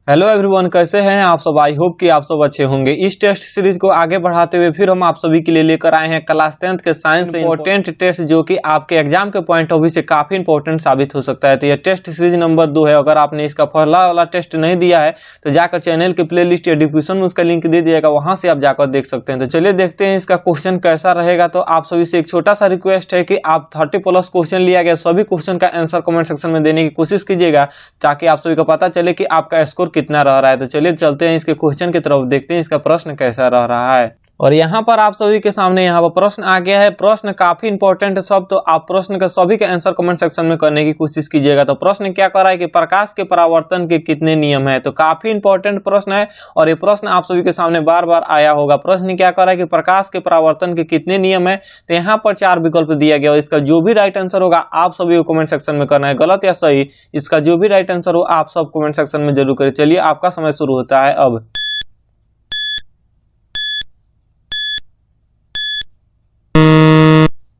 Hello everyone, कैसे हैं आप सब। आई होप कि आप सब अच्छे होंगे। इस टेस्ट सीरीज को आगे बढ़ाते हुए फिर हम आप सभी के लिए लेकर आए हैं क्लास 10th के साइंस इंपॉर्टेंट टेस्ट, जो कि आपके एग्जाम के पॉइंट ऑफ व्यू से काफी इंपॉर्टेंट साबित हो सकता है। तो यह टेस्ट सीरीज नंबर 2 है। अगर आपने इसका पहला वाला टेस्ट नहीं दिया है तो जाकर चैनल के प्ले लिस्ट या डिस्क्रिप्शन में उसका लिंक दे दिएगा, वहां से आप जाकर देख सकते हैं। तो चलिए देखते हैं इसका क्वेश्चन कैसा रहेगा। तो आप सभी से एक छोटा सा रिक्वेस्ट है कि आप 30+ क्वेश्चन लिया गया सभी क्वेश्चन का आंसर कमेंट सेक्शन में देने की कोशिश कीजिएगा, ताकि आप सभी को पता चले कि आपका स्कोर कितना रह रहा है। तो चलिए चलते हैं इसके क्वेश्चन की तरफ, देखते हैं इसका प्रश्न कैसा रह रहा है। और यहाँ पर आप सभी के सामने यहाँ पर प्रश्न आ गया है। प्रश्न काफी इंपॉर्टेंट है सब, तो आप प्रश्न का सभी के आंसर कमेंट सेक्शन में करने की कोशिश कीजिएगा। तो प्रश्न क्या कर रहा है कि प्रकाश के परावर्तन के कितने नियम है। तो काफी इंपॉर्टेंट प्रश्न है और ये प्रश्न आप सभी के सामने बार बार आया होगा। प्रश्न क्या कर रहा है कि प्रकाश के परावर्तन के कितने नियम है। तो यहाँ पर 4 विकल्प दिया गया और इसका जो भी राइट आंसर होगा आप सभी को कमेंट सेक्शन में करना है, गलत या सही। इसका जो भी राइट आंसर हो आप सब कमेंट सेक्शन में जरूर करें। चलिए आपका समय शुरू होता है अब।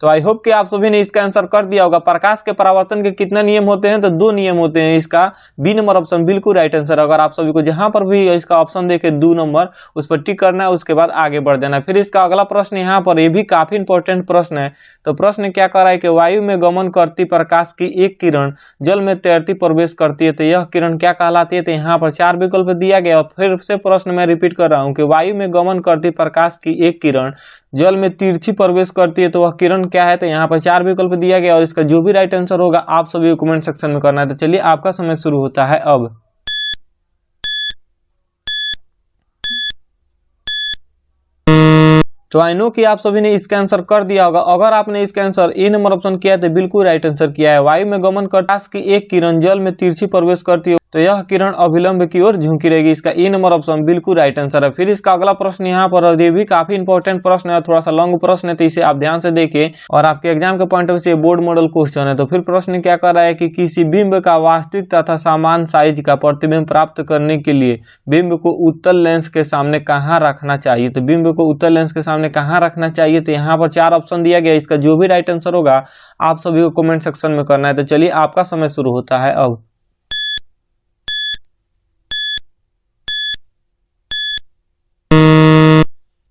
तो आई होप कि आप सभी ने इसका आंसर कर दिया होगा। प्रकाश के परावर्तन के कितने नियम होते हैं, तो 2 नियम होते हैं। इसका बी नंबर ऑप्शन बिल्कुल राइट आंसर। अगर आप सभी को जहां पर भी इसका ऑप्शन देखे 2 नंबर, उस पर टिक करना है, उसके बाद आगे बढ़ देना। फिर इसका अगला प्रश्न यहाँ पर, ये भी काफी इंपॉर्टेंट प्रश्न है। तो प्रश्न क्या कर रहा है कि वायु में गमन करती प्रकाश की एक किरण जल में तैरती प्रवेश करती है, तो यह किरण क्या कहलाती है। तो यहाँ पर 4 विकल्प दिया गया और फिर से प्रश्न मैं रिपीट कर रहा हूँ कि वायु में गमन करती प्रकाश की एक किरण जल में तिरछी प्रवेश करती है, तो वह किरण क्या है। तो यहाँ पर 4 विकल्प दिया गया और इसका जो भी राइट आंसर होगा आप सभी को कमेंट सेक्शन में करना है। तो चलिए आपका समय शुरू होता है अब। तो आई नो कि आप सभी ने इसका आंसर कर दिया होगा। अगर आपने इसका आंसर ए नंबर ऑप्शन किया है तो बिल्कुल राइट आंसर किया है। वायु में गमन करती प्रकाश की एक किरण जल में तिरछी प्रवेश करती है, तो यह किरण अभिलंब की ओर झुकी रहेगी। इसका ए नंबर ऑप्शन बिल्कुल राइट आंसर है। फिर इसका अगला प्रश्न यहाँ पर, ये भी काफी इंपॉर्टेंट प्रश्न है, थोड़ा सा लॉन्ग प्रश्न है, तो इसे आप ध्यान से देखिए और आपके एग्जाम के पॉइंट ऑफ व्यू से बोर्ड मॉडल क्वेश्चन है। तो फिर प्रश्न क्या कर रहा है कि किसी बिंब का वास्तविक तथा समान साइज का प्रतिबिंब प्राप्त करने के लिए बिंब को उत्तल लेंस के सामने कहाँ रखना चाहिए। तो बिंब को उत्तल लेंस के सामने कहाँ रखना चाहिए। तो यहाँ पर 4 ऑप्शन दिया गया। इसका जो भी राइट आंसर होगा आप सभी को कमेंट सेक्शन में करना है। तो चलिए आपका समय शुरू होता है अब।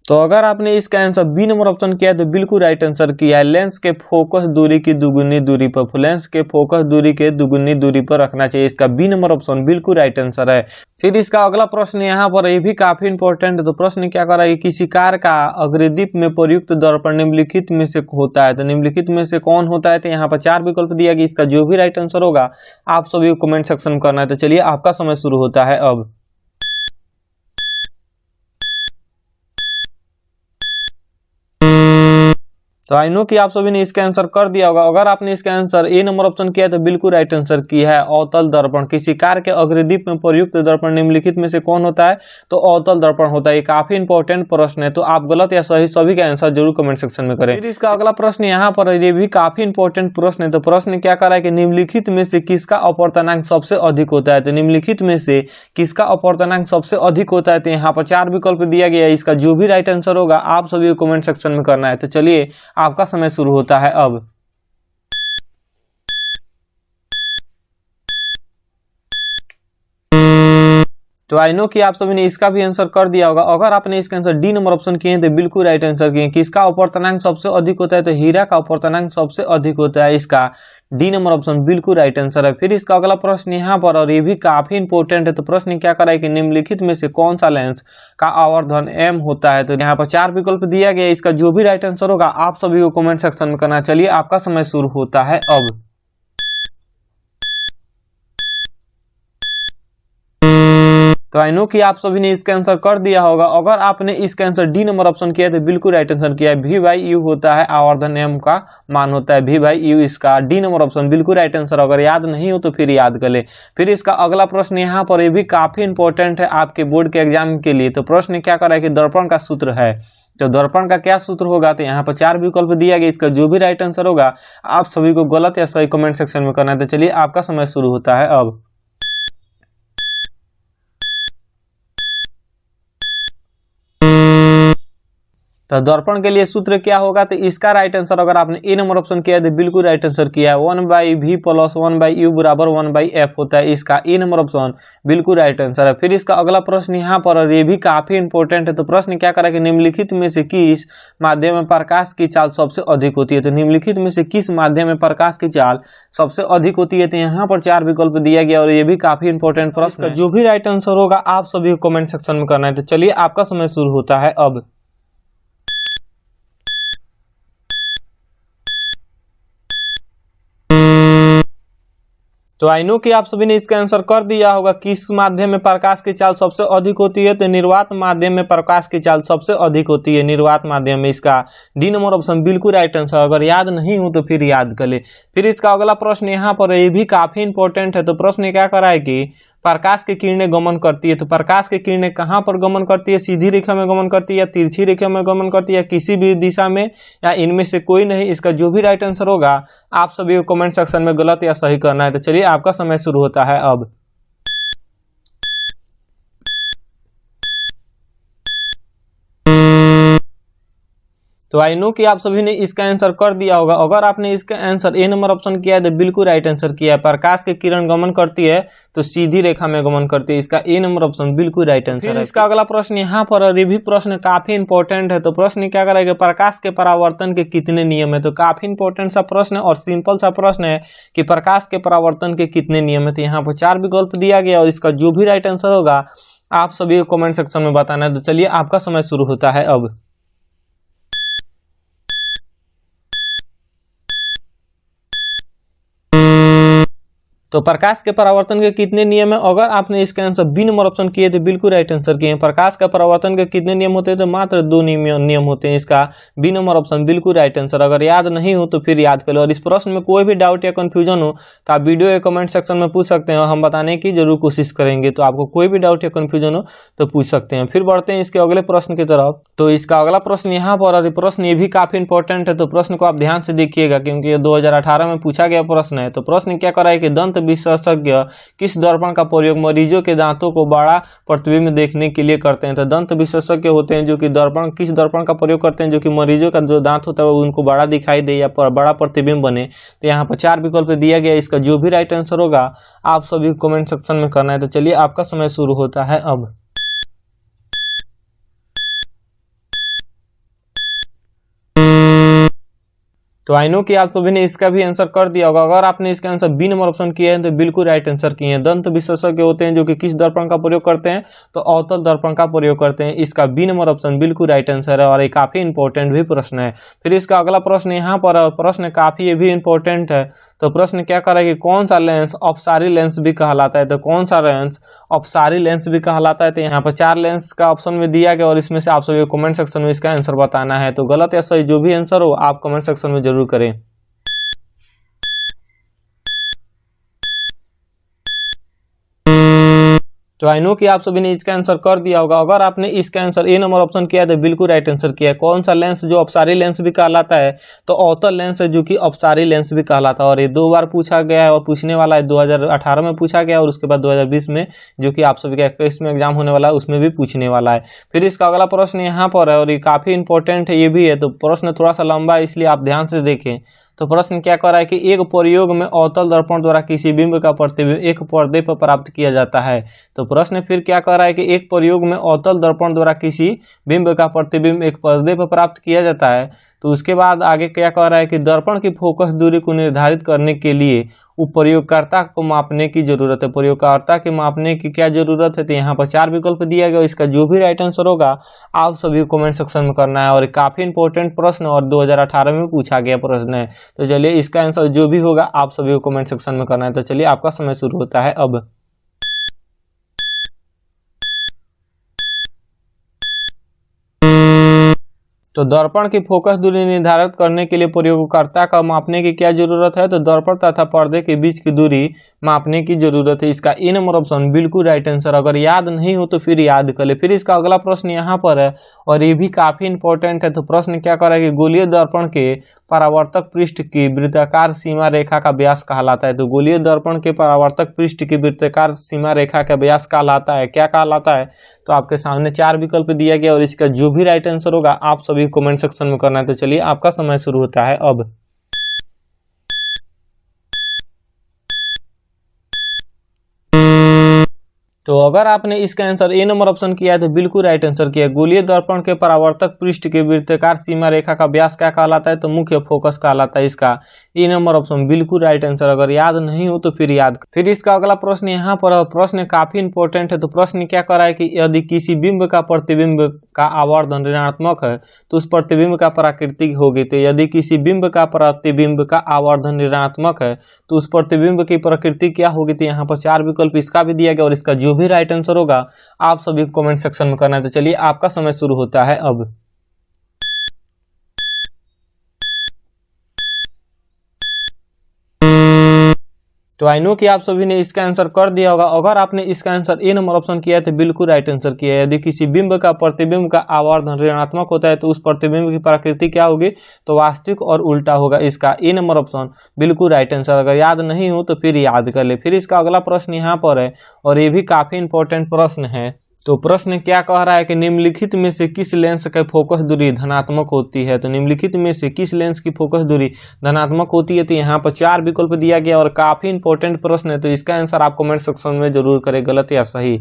तो अगर आपने इसका आंसर बी नंबर ऑप्शन किया है तो बिल्कुल राइट आंसर किया है। लेंस के फोकस दूरी की दुगुनी दूरी पर, लेंस के फोकस दूरी के दुगुनी दूरी पर रखना चाहिए। इसका बी नंबर ऑप्शन बिल्कुल राइट आंसर है। फिर इसका अगला प्रश्न यहाँ पर, ये भी काफी इंपॉर्टेंट है। तो प्रश्न क्या कर रहा है, किसी कार का अग्रदीप में प्रयुक्त दर्पण निम्नलिखित में से होता है। तो निम्नलिखित में से कौन होता है। तो यहाँ पर 4 विकल्प दिया गया। इसका जो भी राइट आंसर होगा आप सभी को कमेंट सेक्शन में करना है। तो चलिए आपका समय शुरू होता है अब। तो आई नो कि आप सभी ने इसका आंसर कर दिया होगा। अगर आपने इसका आंसर ए नंबर ऑप्शन किया है तो बिल्कुल राइट आंसर किया है। अवतल दर्पण, किसी कार के अग्रदीप में प्रयुक्त दर्पण निम्नलिखित में से कौन होता है। तो अवतल दर्पण होता है। ये काफी इंपॉर्टेंट प्रश्न है, तो आप गलत या सही सभी का आंसर जरूर कमेंट सेक्शन में करें। फिर इसका अगला प्रश्न यहाँ पर, ये भी काफी इंपॉर्टेंट प्रश्न है। तो प्रश्न क्या कर रहा है कि निम्नलिखित में से किसका अपवर्तनांक सबसे अधिक होता है। तो निम्नलिखित में से किसका अपवर्तनांक सबसे अधिक होता है। तो यहाँ पर 4 विकल्प दिया गया है। इसका जो भी राइट आंसर होगा आप सभी को कमेंट सेक्शन में करना है। तो चलिए आपका समय शुरू होता है अब। तो आई नो कि आप सभी ने इसका भी आंसर कर दिया होगा। अगर आपने इसका आंसर डी नंबर ऑप्शन किए तो बिल्कुल राइट आंसर किए। किसका अपवर्तनांक सबसे अधिक होता है। तो हीरा का अपवर्तनांक सबसे अधिक होता है। इसका डी नंबर ऑप्शन बिल्कुल राइट आंसर है। फिर इसका अगला प्रश्न यहाँ पर, और ये भी काफी इंपॉर्टेंट है। तो प्रश्न क्या कर रहा है कि निम्नलिखित में से कौन सा लेंस का आवर्धन m होता है। तो यहाँ पर 4 विकल्प दिया गया। इसका जो भी राइट आंसर होगा आप सभी को कमेंट सेक्शन में करना। चलिए आपका समय शुरू होता है अब। तो आई नो कि आप सभी ने इसका आंसर कर दिया होगा। अगर आपने इसका आंसर डी नंबर ऑप्शन किया तो बिल्कुल राइट आंसर किया है। V/U होता है आवर्धन m का मान होता है V/U। इसका डी नंबर ऑप्शन बिल्कुल राइट आंसर। अगर याद नहीं हो तो फिर याद कर ले। फिर इसका अगला प्रश्न यहाँ पर, ये भी काफी इंपॉर्टेंट है आपके बोर्ड के एग्जाम के लिए। तो प्रश्न क्या कर रहा है कि दर्पण का सूत्र है। तो दर्पण का क्या सूत्र होगा। तो यहाँ पर 4 विकल्प दिया गया। इसका जो भी राइट आंसर होगा आप सभी को गलत या सही कमेंट सेक्शन में करना है। तो चलिए आपका समय शुरू होता है अब। तो दर्पण के लिए सूत्र क्या होगा, तो इसका राइट आंसर अगर आपने ए नंबर ऑप्शन किया है तो बिल्कुल राइट आंसर किया है, 1/v प्लस 1/u बराबर 1/f होता है। इसका ए नंबर ऑप्शन बिल्कुल राइट आंसर है। फिर इसका अगला प्रश्न यहाँ पर, और ये भी काफी इंपॉर्टेंट है, तो प्रश्न क्या करा कि निम्नलिखित में से किस माध्यम में प्रकाश की चाल सबसे अधिक होती है। तो निम्नलिखित में से किस माध्यम में प्रकाश की चाल सबसे अधिक होती है, तो यहाँ पर 4 विकल्प दिया गया और ये भी काफी इंपॉर्टेंट प्रश्न है। जो भी राइट आंसर होगा आप सभी को कमेंट सेक्शन में करना है। तो चलिए आपका समय शुरू होता है अब। तो आई नो कि आप सभी ने इसका आंसर कर दिया होगा। किस माध्यम में प्रकाश की चाल सबसे अधिक होती है, तो निर्वात माध्यम में प्रकाश की चाल सबसे अधिक होती है, निर्वात माध्यम में। इसका डी नंबर ऑप्शन बिल्कुल राइट आंसर। अगर याद नहीं हो तो फिर याद कर ले। फिर इसका अगला प्रश्न यहाँ पर, ये भी काफी इंपॉर्टेंट है। तो प्रश्न क्या करा है कि प्रकाश की किरणें गमन करती है, तो प्रकाश की किरणें कहाँ पर गमन करती है, सीधी रेखा में गमन करती है या तिरछी रेखा में गमन करती है, किसी भी दिशा में, या इनमें से कोई नहीं। इसका जो भी राइट आंसर होगा आप सभी को कमेंट सेक्शन में गलत या सही करना है। तो चलिए आपका समय शुरू होता है अब। तो आई नो कि आप सभी ने इसका आंसर कर दिया होगा। अगर आपने इसका आंसर ए नंबर ऑप्शन किया है तो बिल्कुल राइट आंसर किया है। प्रकाश की किरण गमन करती है तो सीधी रेखा में गमन करती है। इसका ए नंबर ऑप्शन बिल्कुल राइट आंसर है। इसका अगला प्रश्न यहाँ पर, और ये भी प्रश्न काफी इंपॉर्टेंट है। तो प्रश्न क्या करेगा, प्रकाश के परावर्तन के कितने नियम है। तो काफी इंपॉर्टेंट सा प्रश्न है और सिंपल सा प्रश्न है कि प्रकाश के परावर्तन के कितने नियम है। तो यहाँ पर 4 विकल्प दिया गया और इसका जो भी राइट आंसर होगा आप सभी को कमेंट सेक्शन में बताना है। तो चलिए आपका समय शुरू होता है अब। तो प्रकाश के परावर्तन के कितने नियम है, अगर आपने इसका आंसर बी नंबर ऑप्शन किए तो बिल्कुल राइट आंसर किए। प्रकाश का परावर्तन के कितने नियम होते हैं, तो मात्र 2 नियम होते हैं। इसका बी नंबर ऑप्शन बिल्कुल राइट आंसर। अगर याद नहीं हो तो फिर याद कर लो। और इस प्रश्न में कोई भी डाउट या कंफ्यूजन हो तो आप वीडियो या कमेंट सेक्शन में पूछ सकते हैं और हम बताने की जरूर कोशिश करेंगे। तो आपको कोई भी डाउट या कंफ्यूजन हो तो पूछ सकते हैं। फिर बढ़ते हैं इसके अगले प्रश्न की तरफ। तो इसका अगला प्रश्न यहाँ पर, और प्रश्न ये भी काफी इंपॉर्टेंट है। तो प्रश्न को आप ध्यान से देखिएगा क्योंकि ये 2018 में पूछा गया प्रश्न है। तो प्रश्न क्या करा है कि दंत विशेषज्ञ किस दर्पण का प्रयोग मरीजों के दांतों को बड़ा प्रतिबिंब देखने के लिए करते हैं। तो दंत विशेषज्ञ होते हैं जो कि किस दर्पण का प्रयोग करते हैं जो कि मरीजों का जो दांत होता है वो उनको बड़ा दिखाई दे या बड़ा प्रतिबिंब बने। तो यहाँ पर 4 विकल्प दिया गया। इसका जो भी राइट आंसर होगा आप सभी कमेंट सेक्शन में करना है। तो चलिए आपका समय शुरू होता है अब। तो आई नो कि आप सभी ने इसका भी आंसर कर दिया होगा। अगर आपने इसका आंसर बी नंबर ऑप्शन किया है तो बिल्कुल राइट आंसर किए हैं। दंत विशेषज्ञ होते हैं जो कि किस दर्पण का प्रयोग करते हैं, तो अवतल दर्पण का प्रयोग करते हैं। इसका बी नंबर ऑप्शन बिल्कुल राइट आंसर है और ये काफी इंपॉर्टेंट भी प्रश्न है। फिर इसका अगला प्रश्न यहाँ पर, प्रश्न काफी ये भी इंपॉर्टेंट है। तो प्रश्न क्या कर रहा है कि कौन सा लेंस अपसारी लेंस भी कहलाता है। तो कौन सा लेंस अपसारी लेंस भी कहलाता है। तो यहाँ पर 4 लेंस का ऑप्शन में दिया गया और इसमें से आप सभी को कमेंट सेक्शन में इसका आंसर बताना है। तो गलत या सही जो भी आंसर हो आप कमेंट सेक्शन में जरूर करें। तो आई नो कि आप सभी ने इसका आंसर कर दिया होगा। अगर आपने इसका आंसर ए नंबर ऑप्शन किया है तो बिल्कुल राइट आंसर किया है। कौन सा लेंस जो अपसारी लेंस भी कहलाता है, तो अवतल लेंस है जो कि अपसारी लेंस भी कहलाता है। और ये 2 बार पूछा गया है और पूछने वाला है। 2018 में पूछा गया और उसके बाद 2020 में जो कि आप सभी का 21 में एग्जाम होने वाला है उसमें भी पूछने वाला है। फिर इसका अगला प्रश्न यहाँ पर है और ये काफी इंपॉर्टेंट है, ये भी है। तो प्रश्न थोड़ा सा लंबा है इसलिए आप ध्यान से देखें। तो प्रश्न क्या कर रहा है कि एक प्रयोग में अवतल दर्पण द्वारा किसी बिंब का प्रतिबिंब एक पर्दे पर प्राप्त किया जाता है। तो प्रश्न फिर क्या कर रहा है कि एक प्रयोग में अवतल दर्पण द्वारा किसी बिंब का प्रतिबिंब एक पर्दे पर प्राप्त किया जाता है। तो उसके बाद आगे क्या कह रहा है कि दर्पण की फोकस दूरी को निर्धारित करने के लिए प्रयोगकर्ता को मापने की जरूरत है। प्रयोगकर्ता के मापने की क्या जरूरत है। तो यहाँ पर 4 विकल्प दिया गया। इसका जो भी राइट आंसर होगा आप सभी को कमेंट सेक्शन में करना है। और काफी इंपॉर्टेंट प्रश्न और 2018 में पूछा गया प्रश्न है। तो चलिए इसका आंसर जो भी होगा आप सभी को कमेंट सेक्शन में करना है। तो चलिए आपका समय शुरू होता है अब। तो दर्पण की फोकस दूरी निर्धारित करने के लिए प्रयोगकर्ता का मापने की क्या जरूरत है। तो दर्पण तथा पर्दे के बीच की दूरी मापने की जरूरत है। इसका ए नंबर ऑप्शन बिल्कुल राइट आंसर। अगर याद नहीं हो तो फिर याद कर ले। फिर इसका अगला प्रश्न यहाँ पर है और ये भी काफी इंपॉर्टेंट है। तो प्रश्न क्या कर रहा है कि गोलीय दर्पण के परावर्तक पृष्ठ की वृत्ताकार सीमा रेखा का व्यास कहलाता है। तो गोलीय दर्पण के परावर्तक पृष्ठ की वृत्ताकार सीमा रेखा का व्यास कहलाता है, क्या कहलाता है। तो आपके सामने 4 विकल्प दिया गया और इसका जो भी राइट आंसर होगा आप सभी सभी कमेंट सेक्शन में करना है। तो चलिए आपका समय शुरू होता है अब। तो अगर आपने इसका आंसर ए नंबर ऑप्शन किया है तो बिल्कुल राइट आंसर किया। गोलीय दर्पण के परावर्तक पृष्ठ के वृत्ताकार सीमा रेखा का व्यास क्या कहलाता है? तो मुख्य फोकस कहलाता है। इसका ए नंबर ऑप्शन बिल्कुल राइट आंसर। अगर याद नहीं हो तो फिर याद। फिर इसका अगला प्रश्न यहाँ पर, प्रश्न काफी इंपॉर्टेंट है। तो प्रश्न क्या कर रहा है कि यदि किसी बिंब का प्रतिबिंब का आवर्धन ऋणात्मक है तो उस प्रतिबिंब का प्राकृतिक होगी। तो यदि किसी बिंब का प्रतिबिंब का आवर्धन ऋणात्मक है तो उस प्रतिबिंब की प्रकृति क्या होगी? तो यहाँ पर 4 विकल्प इसका भी दिया गया और इसका जो भी राइट आंसर होगा आप सभी को कमेंट सेक्शन में करना है। तो चलिए आपका समय शुरू होता है अब। तो आई नो कि आप सभी ने इसका आंसर कर दिया होगा। अगर आपने इसका आंसर ए नंबर ऑप्शन किया है तो बिल्कुल राइट आंसर किया है। यदि किसी बिंब का प्रतिबिंब का आवर्धन ऋणात्मक होता है तो उस प्रतिबिंब की प्रकृति क्या होगी? तो वास्तविक और उल्टा होगा। इसका ए नंबर ऑप्शन बिल्कुल राइट आंसर। अगर याद नहीं हो तो फिर याद कर ले। फिर इसका अगला प्रश्न यहाँ पर है और ये भी काफी इंपॉर्टेंट प्रश्न है। तो प्रश्न क्या कह रहा है कि निम्नलिखित में से किस लेंस की फोकस दूरी धनात्मक होती है? तो निम्नलिखित में से किस लेंस की फोकस दूरी धनात्मक होती है? तो यहाँ पर 4 विकल्प दिया गया और काफी इंपॉर्टेंट प्रश्न है। तो इसका आंसर आप कमेंट सेक्शन में जरूर करें, गलत या सही।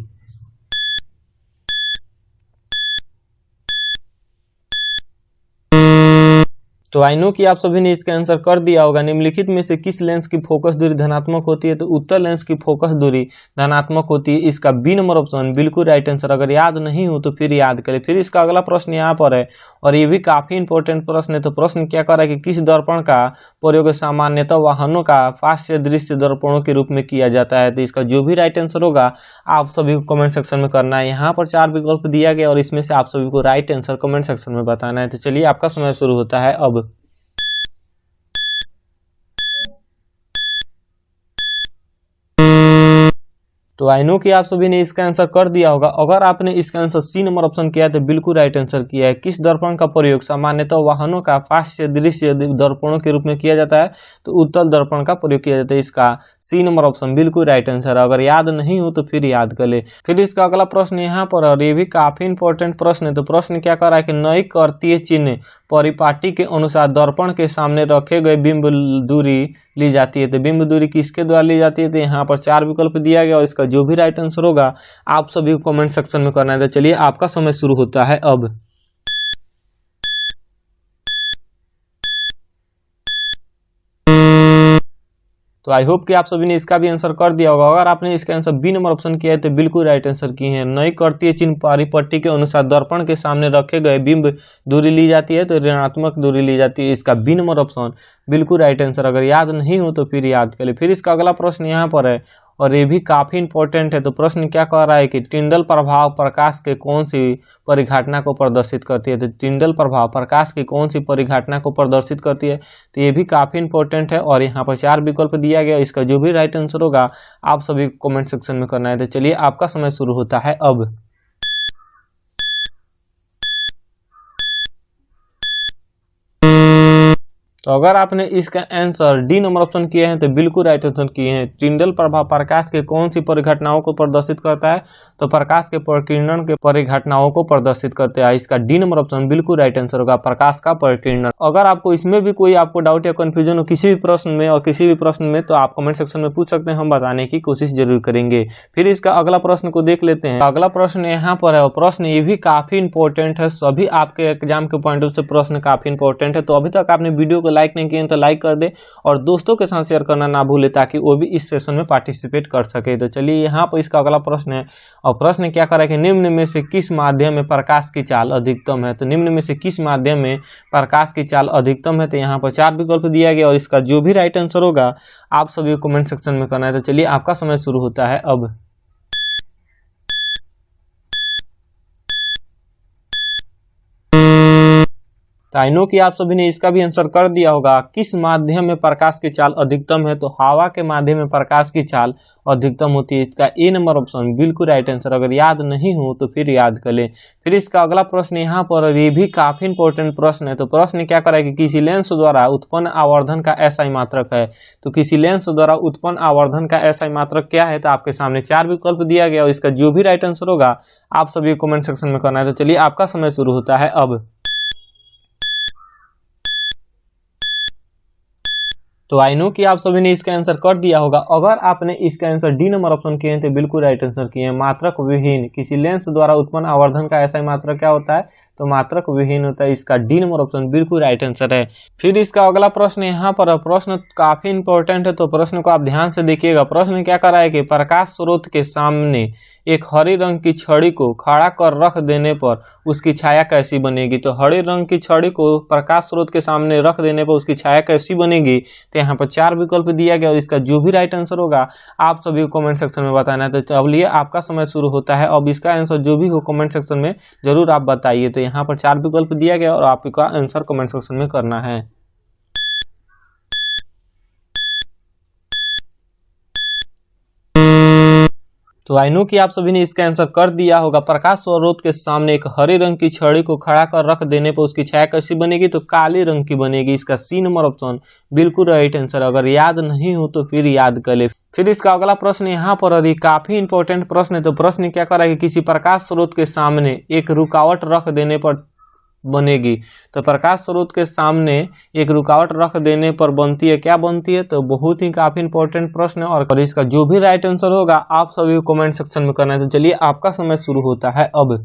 तो आई नो कि आप सभी ने इसका आंसर कर दिया होगा। निम्नलिखित में से किस लेंस की फोकस दूरी धनात्मक होती है? तो उत्तल लेंस की फोकस दूरी धनात्मक होती है। इसका बी नंबर ऑप्शन बिल्कुल राइट आंसर। अगर याद नहीं हो तो फिर याद करें। फिर इसका अगला प्रश्न यहाँ पर है और ये भी काफी इंपॉर्टेंट प्रश्न है। तो प्रश्न क्या कर रहा है कि किस दर्पण का प्रयोग सामान्यतः वाहनों का पार्श्व दृश्य दर्पणों के रूप में किया जाता है? तो इसका जो भी राइट आंसर होगा आप सभी को कमेंट सेक्शन में करना है। यहाँ पर 4 विकल्प दिया गया और इसमें से आप सभी को राइट आंसर कमेंट सेक्शन में बताना है। तो चलिए आपका समय शुरू होता है अब। तो आई नो कि आप सभी ने इसका आंसर कर दिया होगा। अगर आपने इसका आंसर सी नंबर ऑप्शन किया है तो बिल्कुल राइट आंसर किया है। किस दर्पण का प्रयोग सामान्यतः वाहनों का पार्श्व दृश्य दर्पणों के रूप में किया जाता है? तो उत्तल दर्पण का प्रयोग किया जाता है। इसका सी नंबर ऑप्शन बिल्कुल राइट आंसर। अगर याद नहीं हो तो फिर याद कर ले। फिर इसका अगला प्रश्न यहाँ पर और ये भी काफी इंपॉर्टेंट प्रश्न है। तो प्रश्न क्या कर रहा है कि नई कर्तीय चिन्ह परिपाटी के अनुसार दर्पण के सामने रखे गए बिंब दूरी ली जाती है। तो बिंब दूरी किसके द्वारा ली जाती है? तो यहाँ पर 4 विकल्प दिया गया और इसका जो भी राइट आंसर होगा आप सभी को कमेंट सेक्शन में करना है। तो चलिए आपका समय शुरू होता है अब। तो आई होप कि आप सभी ने इसका भी आंसर कर दिया होगा। अगर आपने इसका आंसर बी नंबर ऑप्शन किया है तो बिल्कुल राइट आंसर किए हैं। नई कर्तीय चिन्ह परिपट्टी के अनुसार दर्पण के सामने रखे गए बिंब दूरी ली जाती है तो ऋणात्मक दूरी ली जाती है। इसका बी नंबर ऑप्शन बिल्कुल राइट आंसर। अगर याद नहीं हो तो फिर याद कर ले। फिर इसका अगला प्रश्न यहाँ पर है और ये भी काफी इंपॉर्टेंट है। तो प्रश्न क्या कह रहा है कि टिंडल प्रभाव प्रकाश के कौन सी परिघटना को प्रदर्शित करती है? तो टिंडल प्रभाव प्रकाश की कौन सी परिघटना को प्रदर्शित करती है? तो ये भी काफी इंपॉर्टेंट है और यहाँ पर 4 विकल्प दिया गया। इसका जो भी राइट आंसर होगा आप सभी कमेंट सेक्शन में करना है। तो चलिए आपका समय शुरू होता है अब। तो अगर आपने इसका आंसर डी नंबर ऑप्शन किए हैं तो बिल्कुल राइट आंसर किए हैं। टिंडल प्रभाव प्रकाश के कौन सी परिघटनाओं को प्रदर्शित करता है? तो प्रकाश के प्रकीर्णन के परिघटनाओं को प्रदर्शित करता है। इसका डी नंबर ऑप्शन बिल्कुल राइट आंसर होगा, प्रकाश का प्रकीर्णन। अगर आपको इसमें भी कोई आपको डाउट या कंफ्यूजन हो किसी भी प्रश्न में और किसी भी प्रश्न में तो आप कमेंट सेक्शन में पूछ सकते हैं, हम बताने की कोशिश जरूर करेंगे। फिर इसका अगला प्रश्न को देख लेते हैं। अगला प्रश्न यहाँ पर है और प्रश्न ये भी काफी इंपॉर्टेंट है। सभी आपके एग्जाम के पॉइंट ऑफ से प्रश्न काफी इंपॉर्टेंट है। तो अभी तक आपने वीडियो को लाइक नहीं किए तो लाइक कर दे और दोस्तों के साथ शेयर करना ना भूले ताकि वो भी इस सेशन में पार्टिसिपेट कर सके। तो चलिए यहाँ पर इसका अगला प्रश्न है और प्रश्न क्या कर रहा है कि निम्न में से किस माध्यम में प्रकाश की चाल अधिकतम है? तो निम्न में से किस माध्यम में प्रकाश की चाल अधिकतम है? तो यहाँ पर 4 विकल्प दिया गया और इसका जो भी राइट आंसर होगा आप सभी कमेंट सेक्शन में करना है। तो चलिए आपका समय शुरू होता है अब। तो आई नो कि आप सभी ने इसका भी आंसर कर दिया होगा। किस माध्यम में प्रकाश की चाल अधिकतम है? तो हवा के माध्यम में प्रकाश की चाल अधिकतम होती है। इसका ए नंबर ऑप्शन बिल्कुल राइट आंसर। अगर याद नहीं हो तो फिर याद कर लें। फिर इसका अगला प्रश्न यहाँ पर ये भी काफी इंपॉर्टेंट प्रश्न है। तो प्रश्न क्या करेगा कि किसी लेंस द्वारा उत्पन्न आवर्धन का एसआई मात्रक है। तो किसी लेंस द्वारा उत्पन्न आवर्धन का एसआई मात्रक क्या है? तो आपके सामने 4 विकल्प दिया गया और इसका जो भी राइट आंसर होगा आप सभी कमेंट सेक्शन में करना है। तो चलिए आपका समय शुरू होता है अब। तो आई नो कि आप सभी ने इसका आंसर कर दिया होगा। अगर आपने इसका आंसर डी नंबर ऑप्शन किए हैं तो बिल्कुल राइट आंसर किए हैं। मात्रक विहीन किसी लेंस द्वारा उत्पन्न आवर्धन का ऐसा मात्रक क्या होता है, तो मात्रक विहीन होता है। इसका डी नंबर ऑप्शन बिल्कुल राइट आंसर है। फिर इसका अगला प्रश्न यहाँ पर, प्रश्न काफी इंपॉर्टेंट है, तो प्रश्न को आप ध्यान से देखिएगा। प्रश्न क्या कर रहा है कि प्रकाश स्रोत के सामने एक हरे रंग की छड़ी को खड़ा कर रख देने पर उसकी छाया कैसी बनेगी। तो हरे रंग की छड़ी को प्रकाश स्रोत के सामने रख देने पर उसकी छाया कैसी बनेगी, तो यहाँ पर 4 विकल्प दिया गया और इसका जो भी राइट आंसर होगा आप सभी को कमेंट सेक्शन में बताना है। तो चलिए आपका समय शुरू होता है। अब इसका आंसर जो भी हो कमेंट सेक्शन में जरूर आप बताइए। तो यहाँ पर 4 विकल्प दिया गया और आपका आंसर कमेंट सेक्शन में करना है। तो आई नो कि आप सभी ने इसका आंसर कर दिया होगा। प्रकाश स्रोत के सामने एक हरे रंग की छड़ी को खड़ा कर रख देने पर उसकी छाया कैसी बनेगी, तो काले रंग की बनेगी। इसका सी नंबर ऑप्शन बिल्कुल राइट आंसर। अगर याद नहीं हो तो फिर याद कर ले। फिर इसका अगला प्रश्न यहाँ पर, और ये काफी इंपॉर्टेंट प्रश्न है। तो प्रश्न क्या कर रहा है कि किसी प्रकाश स्रोत के सामने एक रुकावट रख देने पर बनेगी। तो प्रकाश स्रोत के सामने एक रुकावट रख देने पर बनती है, क्या बनती है, तो बहुत ही काफी इंपॉर्टेंट प्रश्न है। और इसका जो भी राइट आंसर होगा आप सभी को कमेंट सेक्शन में करना है। तो चलिए आपका समय शुरू होता है अब।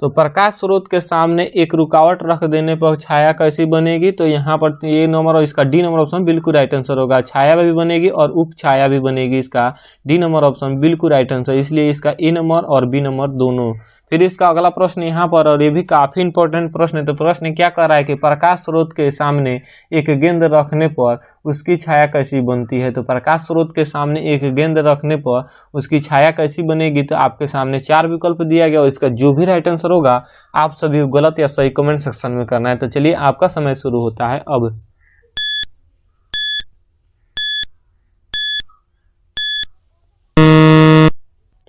तो प्रकाश स्रोत के सामने एक रुकावट रख देने पर छाया कैसी बनेगी, तो यहाँ पर ये नंबर और इसका डी नंबर ऑप्शन बिल्कुल राइट आंसर होगा। छाया भी बनेगी और उप छाया भी बनेगी। इसका डी नंबर ऑप्शन बिल्कुल राइट आंसर, इसलिए इसका ए नंबर और बी नंबर दोनों। फिर इसका अगला प्रश्न यहाँ पर, और ये भी काफी इंपॉर्टेंट प्रश्न है। तो प्रश्न क्या कर रहा है कि प्रकाश स्रोत के सामने एक गेंद रखने पर उसकी छाया कैसी बनती है। तो प्रकाश स्रोत के सामने एक गेंद रखने पर उसकी छाया कैसी बनेगी, तो आपके सामने 4 विकल्प दिया गया और इसका जो भी राइट आंसर होगा आप सभी गलत या सही कमेंट सेक्शन में करना है। तो चलिए आपका समय शुरू होता है अब।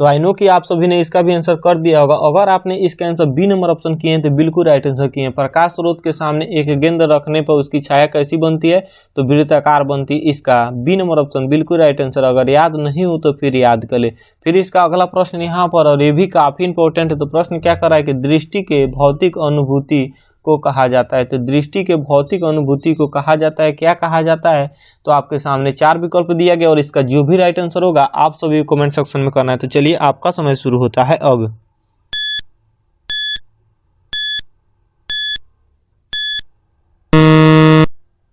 तो आई नो कि आप सभी ने इसका भी आंसर कर दिया होगा। अगर आपने इसका आंसर बी नंबर ऑप्शन किए हैं तो बिल्कुल राइट आंसर किए हैं। प्रकाश स्रोत के सामने एक गेंद रखने पर उसकी छाया कैसी बनती है, तो वृत्ताकार बनती है। इसका बी नंबर ऑप्शन बिल्कुल राइट आंसर। अगर याद नहीं हो तो फिर याद कर ले। फिर इसका अगला प्रश्न यहाँ पर, और ये भी काफी इंपॉर्टेंट है। तो प्रश्न क्या कर रहा है कि दृष्टि के भौतिक अनुभूति को कहा जाता है। तो दृष्टि के भौतिक अनुभूति को कहा जाता है, क्या कहा जाता है, तो आपके सामने 4 विकल्प दिया गया और इसका जो भी राइट आंसर होगा आप सभी को कमेंट सेक्शन में करना है। तो चलिए आपका समय शुरू होता है अब।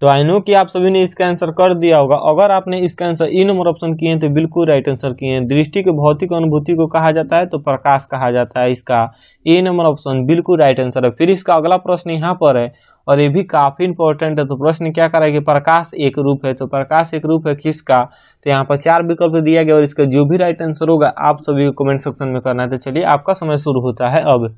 तो आई नो कि आप सभी ने इसका आंसर कर दिया होगा। अगर आपने इसका आंसर ई नंबर ऑप्शन किए हैं तो बिल्कुल राइट आंसर किए हैं। दृष्टि के भौतिक अनुभूति को कहा जाता है, तो प्रकाश कहा जाता है। इसका ए नंबर ऑप्शन बिल्कुल राइट आंसर है। फिर इसका अगला प्रश्न यहाँ पर है और ये भी काफी इंपॉर्टेंट है। तो प्रश्न क्या कर रहा है कि प्रकाश एक रूप है। तो प्रकाश एक रूप है किसका, तो यहाँ पर 4 विकल्प दिया गया और इसका जो भी राइट आंसर होगा आप सभी को कमेंट सेक्शन में करना है। तो चलिए आपका समय शुरू होता है अब।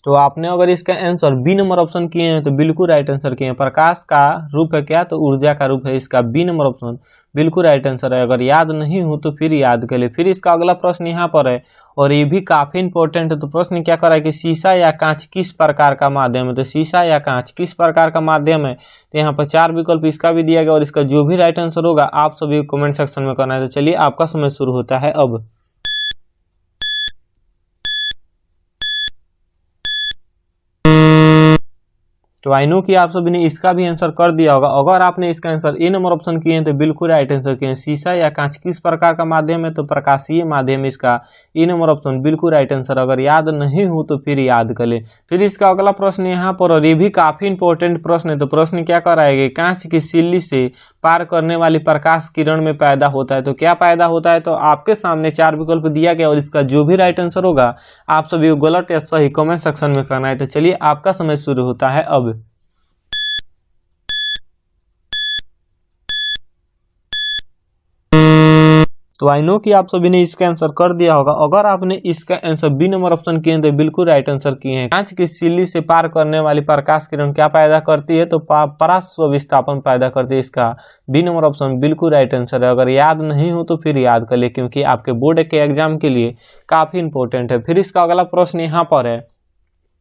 तो आपने अगर इसका आंसर बी नंबर ऑप्शन किए हैं तो बिल्कुल राइट आंसर किए हैं। प्रकाश का रूप है क्या, तो ऊर्जा का रूप है। इसका बी नंबर ऑप्शन बिल्कुल राइट आंसर है। अगर याद नहीं हो तो फिर याद कर ले। फिर इसका अगला प्रश्न यहाँ पर है और ये भी काफी इंपॉर्टेंट है। तो प्रश्न क्या कर रहा है कि शीशा या कांच किस प्रकार का माध्यम है। तो शीशा या कांच किस प्रकार का माध्यम है, तो यहाँ पर 4 विकल्प इसका भी दिया गया और इसका जो भी राइट आंसर होगा आप सभी को कमेंट सेक्शन में करना है। तो चलिए आपका समय शुरू होता है अब। तो आई नो कि आप सभी ने इसका भी आंसर कर दिया होगा। अगर आपने इसका आंसर ए नंबर ऑप्शन किए हैं तो बिल्कुल राइट आंसर किए हैं। शीशा या कांच किस प्रकार का माध्यम है, तो प्रकाशीय माध्यम। इसका ए नंबर ऑप्शन बिल्कुल राइट आंसर। अगर याद नहीं हो तो फिर याद कर ले। फिर इसका अगला प्रश्न यहाँ पर, और ये भी काफी इंपॉर्टेंट प्रश्न है। तो प्रश्न क्या कर रहा है कि कांच की सिल्ली से पार करने वाली प्रकाश किरण में पैदा होता है। तो क्या पैदा होता है, तो आपके सामने 4 विकल्प दिया गया और इसका जो भी राइट आंसर होगा आप सभी को गलत या सही कमेंट सेक्शन में करना है। तो चलिए आपका समय शुरू होता है अब। तो आई नो कि आप सभी ने इसका आंसर कर दिया होगा। अगर आपने इसका आंसर बी नंबर ऑप्शन किए तो बिल्कुल राइट आंसर किए हैं। कांच की सिल्ली से पार करने वाली प्रकाश किरण क्या पैदा करती है, तो परास्व विस्थापन पैदा करती है। इसका बी नंबर ऑप्शन बिल्कुल राइट आंसर है। अगर याद नहीं हो तो फिर याद कर ले, क्योंकि आपके बोर्ड के एग्जाम के लिए काफी इंपॉर्टेंट है। फिर इसका अगला प्रश्न यहाँ पर है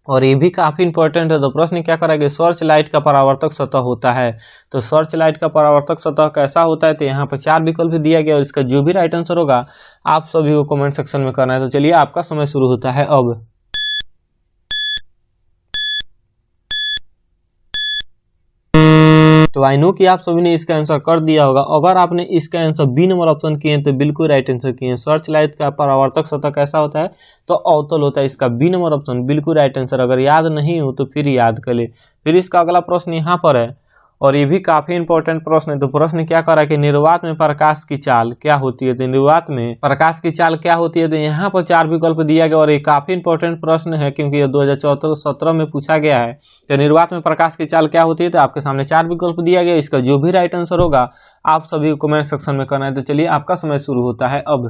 और ये भी काफी इंपॉर्टेंट है। तो प्रश्न क्या करेंगे, सर्च लाइट का परावर्तक सतह होता है। तो सर्च लाइट का परावर्तक सतह कैसा होता है, तो यहाँ पर 4 विकल्प दिया गया और इसका जो भी राइट आंसर होगा आप सभी को कमेंट सेक्शन में करना है। तो चलिए आपका समय शुरू होता है अब। तो आई नो कि आप सभी ने इसका आंसर कर दिया होगा। अगर आपने इसका आंसर बी नंबर ऑप्शन किए तो बिल्कुल राइट आंसर किए। सर्च लाइट का परावर्तक सतह कैसा होता है, तो अवतल होता है। इसका बी नंबर ऑप्शन बिल्कुल राइट आंसर। अगर याद नहीं हो तो फिर याद कर ले। फिर इसका अगला प्रश्न यहाँ पर है और ये भी काफी इंपॉर्टेंट प्रश्न है। तो प्रश्न क्या कर रहा है कि निर्वात में प्रकाश की चाल क्या होती है। तो निर्वात में प्रकाश की चाल क्या होती है, तो यहाँ पर 4 विकल्प दिया गया और ये काफी इंपॉर्टेंट प्रश्न है क्योंकि ये 2014-17 में पूछा गया है। तो निर्वात में प्रकाश की चाल क्या होती है, तो आपके सामने 4 विकल्प दिया गया। इसका जो भी राइट आंसर होगा आप सभी को कमेंट सेक्शन में करना है। तो चलिए आपका समय शुरू होता है अब।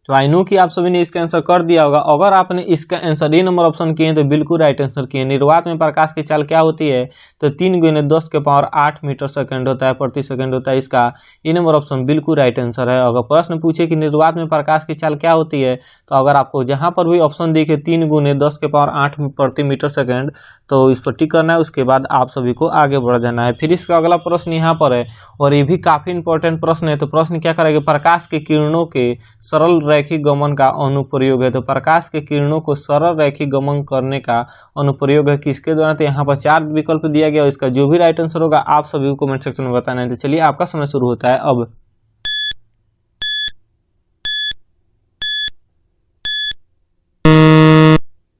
तो आई नो कि आप सभी ने इसका आंसर कर दिया होगा। अगर आपने इसका आंसर ए नंबर ऑप्शन किए तो बिल्कुल राइट आंसर किए। निर्वात में प्रकाश की चाल क्या होती है, तो 3 × 10⁸ मीटर सेकंड होता है, प्रति सेकंड होता है। इसका ए नंबर ऑप्शन बिल्कुल राइट आंसर है। अगर प्रश्न पूछे कि निर्वात में प्रकाश की चाल क्या होती है, तो अगर आपको जहां पर भी ऑप्शन दिखे 3 × 10⁸ प्रति मीटर सेकंड, तो इस पर टिक करना है। उसके बाद आप सभी को आगे बढ़ जाना है। फिर इसका अगला प्रश्न यहाँ पर है और ये भी काफी इंपॉर्टेंट प्रश्न है। तो प्रश्न क्या करेगा, प्रकाश के किरणों के सरल रैखिक गमन का अनुप्रयोग है। तो प्रकाश के किरणों को सरल रैखिक गमन करने का अनुप्रयोग है किसके द्वारा, तो यहाँ पर 4 विकल्प दिया गया। इसका जो भी राइट आंसर होगा आप सभी को कमेंट सेक्शन में बताना है। तो चलिए आपका समय शुरू होता है अब।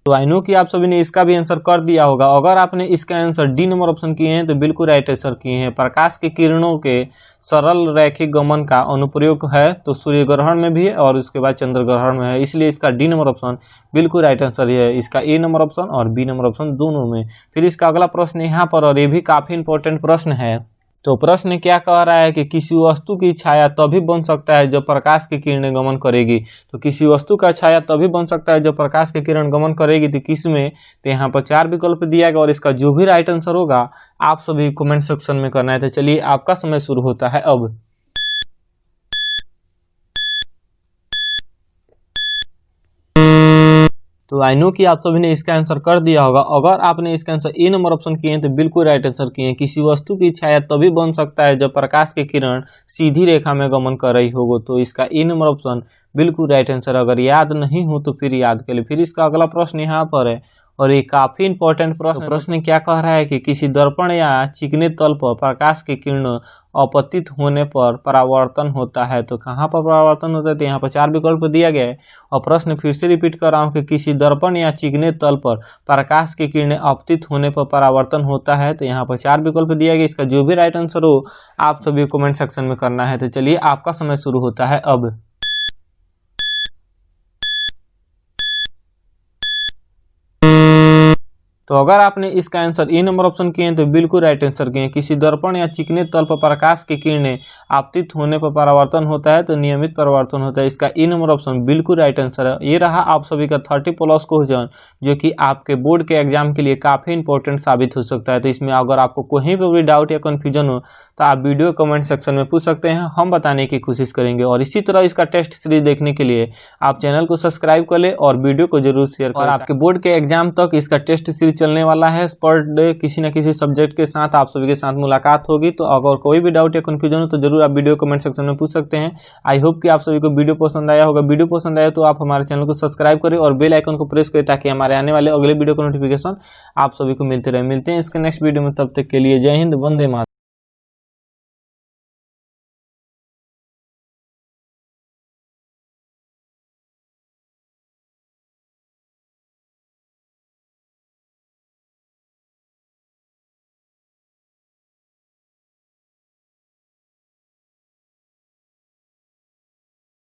तो आई नो कि आप सभी ने इसका भी आंसर कर दिया होगा। अगर आपने इसका आंसर डी नंबर ऑप्शन किए हैं तो बिल्कुल राइट आंसर किए हैं। प्रकाश के किरणों के सरल रैखिक गमन का अनुप्रयोग है, तो सूर्य ग्रहण में भी है और उसके बाद चंद्र ग्रहण में है, इसलिए इसका डी नंबर ऑप्शन बिल्कुल राइट आंसर है। इसका ए नंबर ऑप्शन और बी नंबर ऑप्शन दोनों में। फिर इसका अगला प्रश्न यहाँ पर और ये भी काफी इंपॉर्टेंट प्रश्न है। तो प्रश्न क्या कह रहा है कि किसी वस्तु की छाया तभी बन सकता है जब प्रकाश की किरणें गमन करेगी। तो किसी वस्तु का छाया तभी बन सकता है जब प्रकाश की किरण गमन करेगी, तो किस में, तो यहाँ पर 4 विकल्प दिया गया और इसका जो भी राइट आंसर होगा आप सभी कमेंट सेक्शन में करना है। तो चलिए आपका समय शुरू होता है अब। तो आई नो कि आप सभी ने इसका आंसर कर दिया होगा। अगर आपने इसका आंसर ए नंबर ऑप्शन किए हैं तो बिल्कुल राइट आंसर किए हैं। किसी वस्तु की छाया तभी बन सकता है जब प्रकाश की किरण सीधी रेखा में गमन कर रही होगी, तो इसका ए नंबर ऑप्शन बिल्कुल राइट आंसर। अगर याद नहीं हो तो फिर याद कर ले। फिर इसका अगला प्रश्न यहाँ पर है और ये काफी इंपॉर्टेंट प्रश्न क्या कह रहा है कि किसी दर्पण या चिकने तल पर प्रकाश की किरण अपतित होने पर परावर्तन होता है। तो कहाँ पर परावर्तन होता है, तो यहाँ पर 4 विकल्प दिया गया है और प्रश्न फिर से रिपीट कर रहा हूँ कि किसी दर्पण या चिकने तल पर प्रकाश की किरणें अपतित होने पर परावर्तन होता है। तो यहाँ पर 4 विकल्प दिया गया। इसका जो भी राइट आंसर हो आप सभी कमेंट सेक्शन में करना है। तो चलिए आपका समय शुरू होता है अब। तो अगर आपने इसका आंसर ए नंबर ऑप्शन किए हैं तो बिल्कुल राइट आंसर किए। किसी दर्पण या चिकने तल पर प्रकाश की किरणें आपतित होने पर परावर्तन होता है, तो नियमित परावर्तन होता है। इसका ए नंबर ऑप्शन बिल्कुल राइट आंसर है। ये रहा आप सभी का 30+ क्वेश्चन जो कि आपके बोर्ड के एग्जाम के लिए काफी इंपॉर्टेंट साबित हो सकता है। तो इसमें अगर आपको कोई भी डाउट या कन्फ्यूजन हो तो आप वीडियो कमेंट सेक्शन में पूछ सकते हैं, हम बताने की कोशिश करेंगे। और इसी तरह इसका टेस्ट सीरीज देखने के लिए आप चैनल को सब्सक्राइब कर ले और वीडियो को जरूर शेयर करें। और आपके बोर्ड के एग्जाम तक इसका टेस्ट सीरीज चलने वाला है। पर डे किसी न किसी सब्जेक्ट के साथ आप सभी के साथ मुलाकात होगी। तो अगर कोई भी डाउट या कंफ्यूजन हो तो जरूर आप वीडियो कमेंट सेक्शन में पूछ सकते हैं। आई होप कि आप सभी को वीडियो पसंद आया होगा। वीडियो पसंद आया तो आप हमारे चैनल को सब्सक्राइब करें और बेल आइकन को प्रेस करें ताकि हमारे आने वाले अगले वीडियो का नोटिफिकेशन आप सभी को मिलते रहे। मिलते हैं इसके नेक्स्ट वीडियो में, तब तक के लिए जय हिंद, वंदे मातरम।